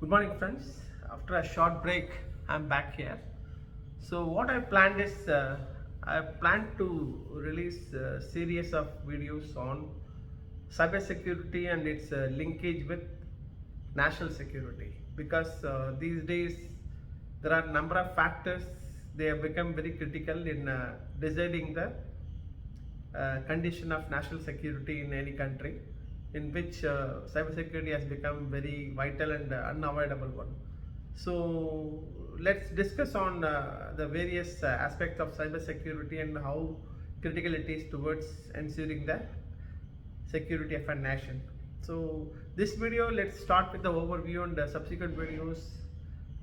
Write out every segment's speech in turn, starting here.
Good morning, friends. After a short break, I'm back here. So, what I planned is I plan to release a series of videos on cybersecurity and its linkage with national security because these days there are a number of factors they have become very critical in deciding the condition of national security in any country, in which cybersecurity has become very vital and unavoidable one. So let's discuss on the various aspects of cybersecurity and how critical it is towards ensuring the security of a nation. So this video, let's start with the overview, and the subsequent videos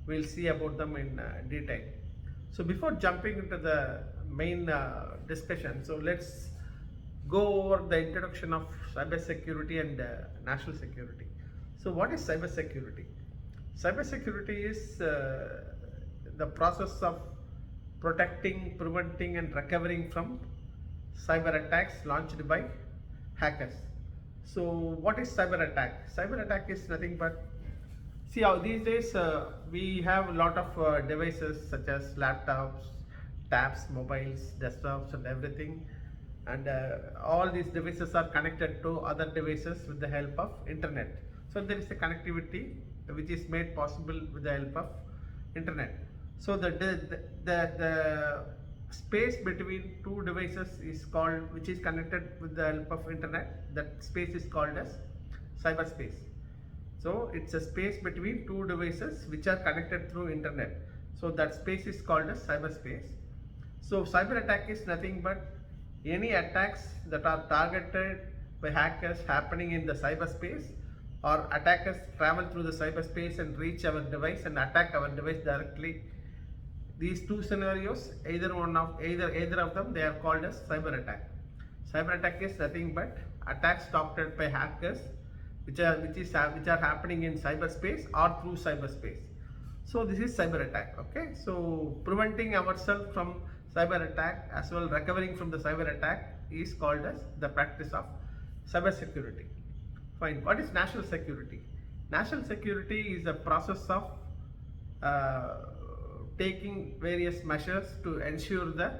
we'll see about them in detail. So before jumping into the main discussion, so let's go over the introduction of cybersecurity and national security. So what is cybersecurity? Cybersecurity is the process of protecting, preventing and recovering from cyber attacks launched by hackers. So what is cyber attack? Cyber attack is nothing but, see how these days we have a lot of devices such as laptops, tabs, mobiles, desktops and everything, and all these devices are connected to other devices with the help of internet. So there is a connectivity which is made possible with the help of internet. So the space between two devices is called, which is connected with the help of internet, that space is called as cyberspace. So it's a space between two devices which are connected through internet. So that space is called as cyberspace. So cyber attack is nothing but any attacks that are targeted by hackers happening in the cyberspace, or attackers travel through the cyberspace and reach our device and attack our device directly. These two scenarios, either of them, they are called as cyber attack. Cyber attack is nothing but attacks targeted by hackers which are happening in cyberspace or through cyberspace. So this is cyber attack. Okay, so preventing ourselves from cyber attack as well recovering from the cyber attack is called as the practice of cyber security. Fine. What is national security? National security is a process of taking various measures to ensure the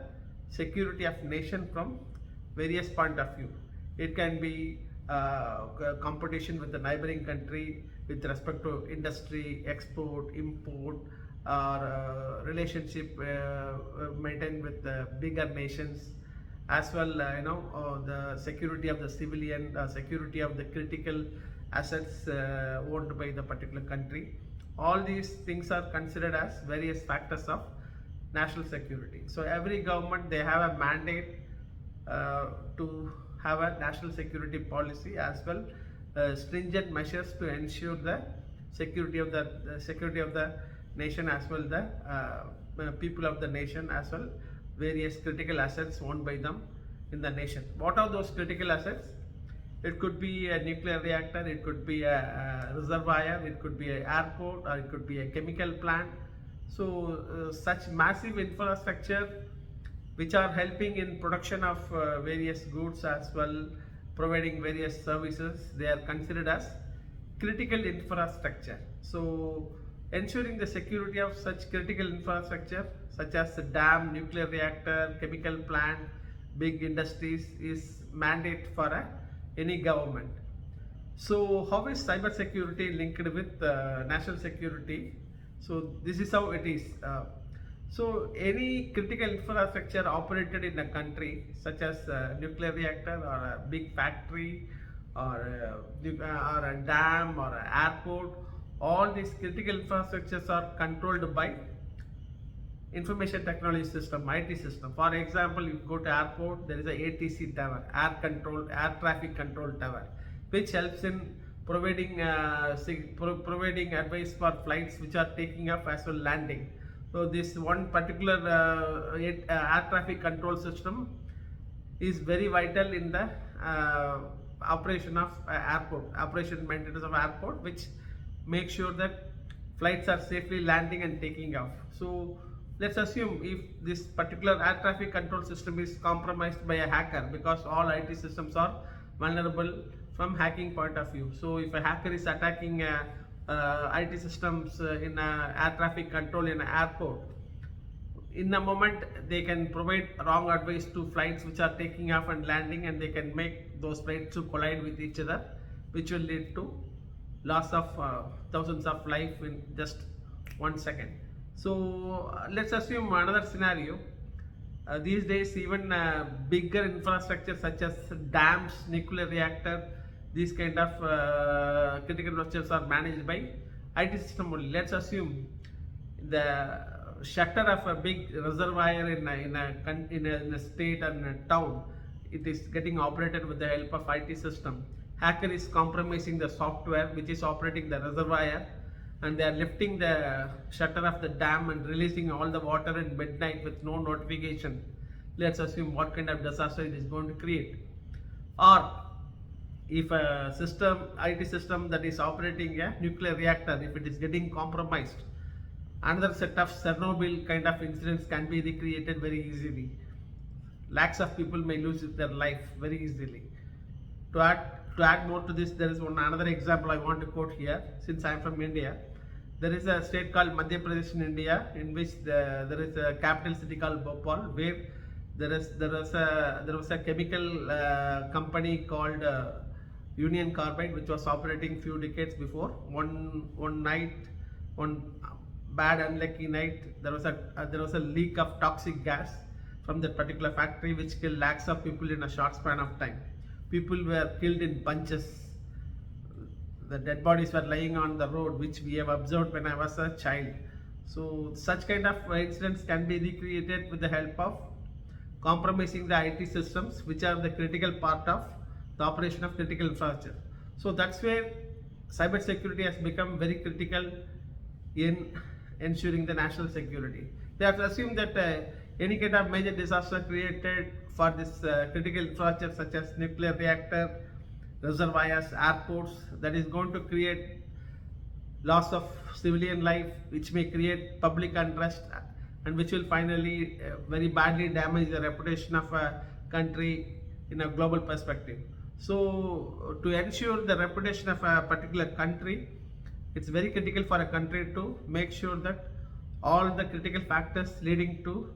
security of nation from various point of view. It can be competition with the neighboring country with respect to industry, export, import, or relationship maintained with the bigger nations, as well the security of the civilian, security of the critical assets owned by the particular country. All these things are considered as various factors of national security. So every government, they have a mandate to have a national security policy, as well stringent measures to ensure the security of the nation, as well the people of the nation, as well various critical assets owned by them in the nation. What are those critical assets? It could be a nuclear reactor, it could be a reservoir, it could be an airport, or it could be a chemical plant. So such massive infrastructure which are helping in production of various goods, as well providing various services, they are considered as critical infrastructure. So ensuring the security of such critical infrastructure such as the dam, nuclear reactor, chemical plant, big industries is mandate for any government. So how is cyber security linked with national security? So this is how it is. So any critical infrastructure operated in a country, such as a nuclear reactor or a big factory or a dam or an airport, all these critical infrastructures are controlled by information technology system, IT system. For example, you go to airport, there is a ATC tower, air traffic control tower, which helps in providing advice for flights which are taking off as well landing. So this one particular air traffic control system is very vital in the operation of maintenance of airport, which makes sure that flights are safely landing and taking off. So let's assume if this particular air traffic control system is compromised by a hacker, because all IT systems are vulnerable from hacking point of view. So if a hacker is attacking IT systems in air traffic control in an airport. In a moment, they can provide wrong advice to flights which are taking off and landing, and they can make those flights to collide with each other, which will lead to loss of thousands of life in just 1 second. So let's assume another scenario. These days, even bigger infrastructure such as dams, nuclear reactor, these kind of critical infrastructures are managed by IT system only. Let's assume the shutter of a big reservoir in a state or in a town, it is getting operated with the help of IT system. Hacker is compromising the software which is operating the reservoir, and they are lifting the shutter of the dam and releasing all the water at midnight with no notification. Let's assume what kind of disaster it is going to create. Or if a system, IT system that is operating a nuclear reactor, if it is getting compromised, another set of Chernobyl kind of incidents can be recreated very easily. Lakhs of people may lose their life very easily. To add more to this, there is another example I want to quote here. Since I am from India, there is a state called Madhya Pradesh in India, in which there is a capital city called Bhopal, where there was a chemical company called Union Carbide, which was operating few decades before. One night, one bad unlucky night, there was a leak of toxic gas from that particular factory, which killed lakhs of people in a short span of time. People were killed in bunches. The dead bodies were lying on the road, which we have observed when I was a child. So such kind of incidents can be recreated with the help of compromising the IT systems, which are the critical part of the operation of critical infrastructure. So that's where cyber security has become very critical in ensuring the national security. They have to assume that any kind of major disaster created for this critical infrastructure such as nuclear reactor, reservoirs, airports, that is going to create loss of civilian life, which may create public unrest, and which will finally very badly damage the reputation of a country in a global perspective. So to ensure the reputation of a particular country, it's very critical for a country to make sure that all the critical factors leading to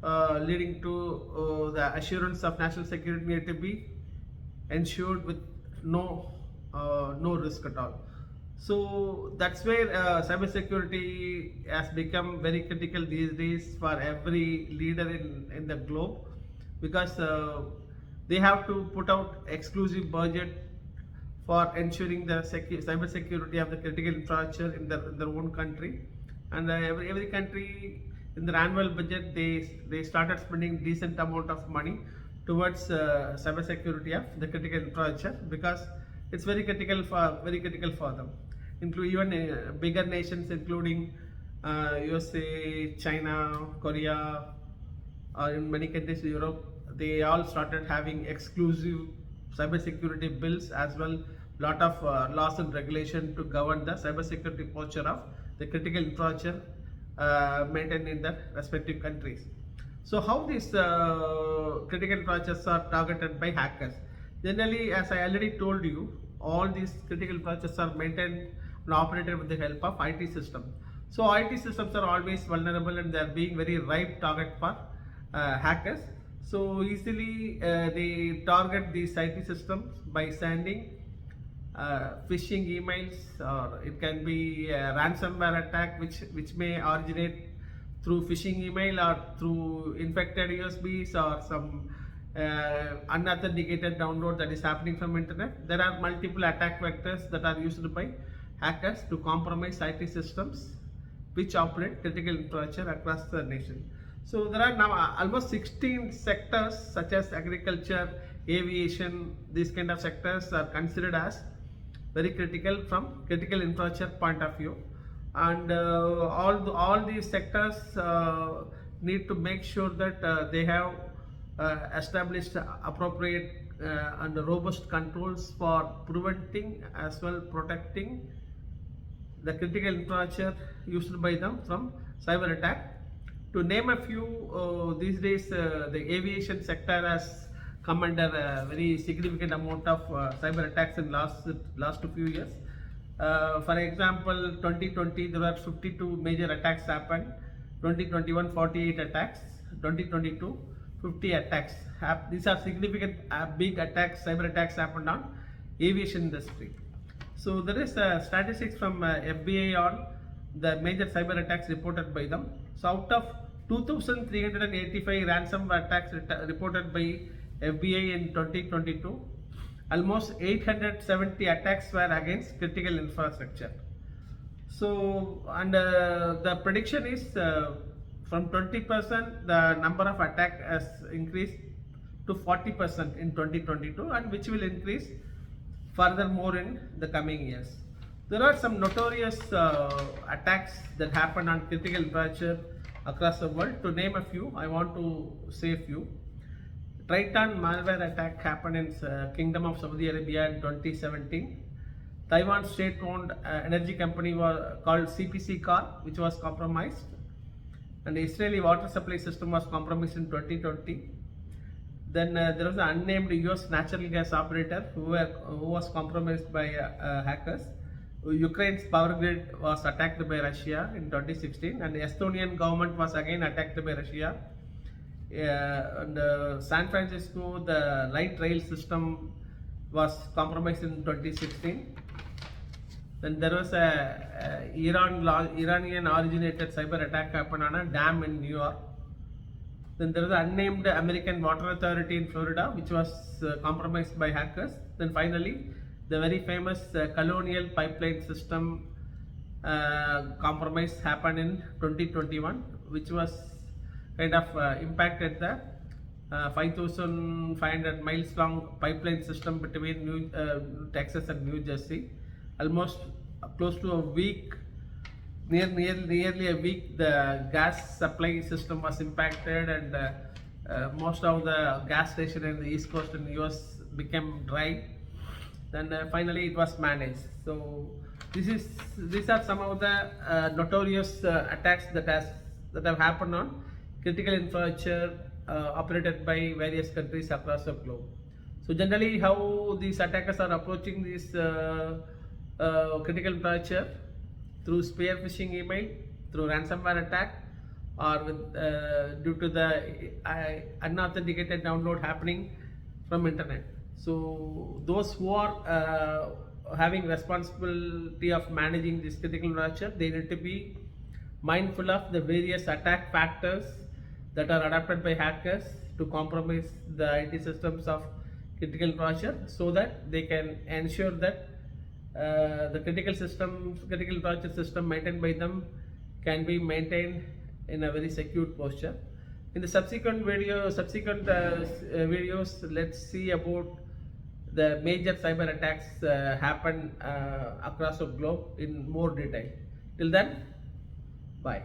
the assurance of national security need to be ensured with no risk at all. So that's where cybersecurity has become very critical these days for every leader in the globe, because they have to put out exclusive budget for ensuring the cyber security of the critical infrastructure in their own country. And every country in their annual budget, they started spending decent amount of money towards cyber security of the critical infrastructure, because it's very critical for them. Include even bigger nations including USA, China, Korea, or in many countries Europe, they all started having exclusive cyber security bills, as well lot of laws and regulation to govern the cyber security posture of the critical infrastructure maintained in the respective countries. So how these critical infrastructures are targeted by hackers? Generally, as I already told you, all these critical infrastructures are maintained and operated with the help of IT systems. So IT systems are always vulnerable, and they are being very ripe target for hackers. So easily they target these IT systems by sending phishing emails, or it can be a ransomware attack which may originate through phishing email or through infected USBs or some unauthenticated download that is happening from internet. There are multiple attack vectors that are used by hackers to compromise IT systems which operate critical infrastructure across the nation. So there are now almost 16 sectors such as agriculture, aviation. These kind of sectors are considered as very critical from critical infrastructure point of view, and all these sectors need to make sure that they have established appropriate and robust controls for preventing as well protecting the critical infrastructure used by them from cyber attack. To name a few, these days the aviation sector has come under a very significant amount of cyber attacks in last few years. For example, 2020 there were 52 major attacks happened. 2021 48 attacks. 2022 50 attacks. These are significant big attacks, cyber attacks happened on aviation industry. So there is statistics from FBI on the major cyber attacks reported by them. So out of 2,385 ransomware attacks reported by FBI in 2022, almost 870 attacks were against critical infrastructure. So, and the prediction is from 20% the number of attack has increased to 40% in 2022, and which will increase furthermore in the coming years. There are some notorious attacks that happen on critical infrastructure across the world. To name a few, I want to say a few. Triton malware attack happened in Kingdom of Saudi Arabia in 2017. Taiwan state-owned energy company called CPC Corp, which was compromised, and the Israeli water supply system was compromised in 2020. Then there was an unnamed US natural gas operator who was compromised by hackers. Ukraine's power grid was attacked by Russia in 2016, and the Estonian government was again attacked by Russia. And San Francisco, the light rail system was compromised in 2016. Then there was a Iranian originated cyber attack happened on a dam in New York. Then there was an unnamed American water authority in Florida which was compromised by hackers. Then finally, the very famous Colonial pipeline system compromise happened in 2021, which was kind of impacted the 5,500 miles long pipeline system between Texas and New Jersey. Almost close to a week, nearly a week, the gas supply system was impacted, and most of the gas station in the East Coast in the US became dry. Then finally it was managed. So these are some of the notorious attacks that have happened on critical infrastructure operated by various countries across the globe. So generally, how these attackers are approaching this critical infrastructure: through spear phishing email, through ransomware attack, or with, due to the unauthenticated download happening from internet. So those who are having responsibility of managing this critical infrastructure, they need to be mindful of the various attack factors that are adopted by hackers to compromise the IT systems of critical infrastructure, so that they can ensure that the critical infrastructure system maintained by them can be maintained in a very secure posture. In the subsequent videos, let's see about the major cyber attacks happen across the globe in more detail. Till then, bye.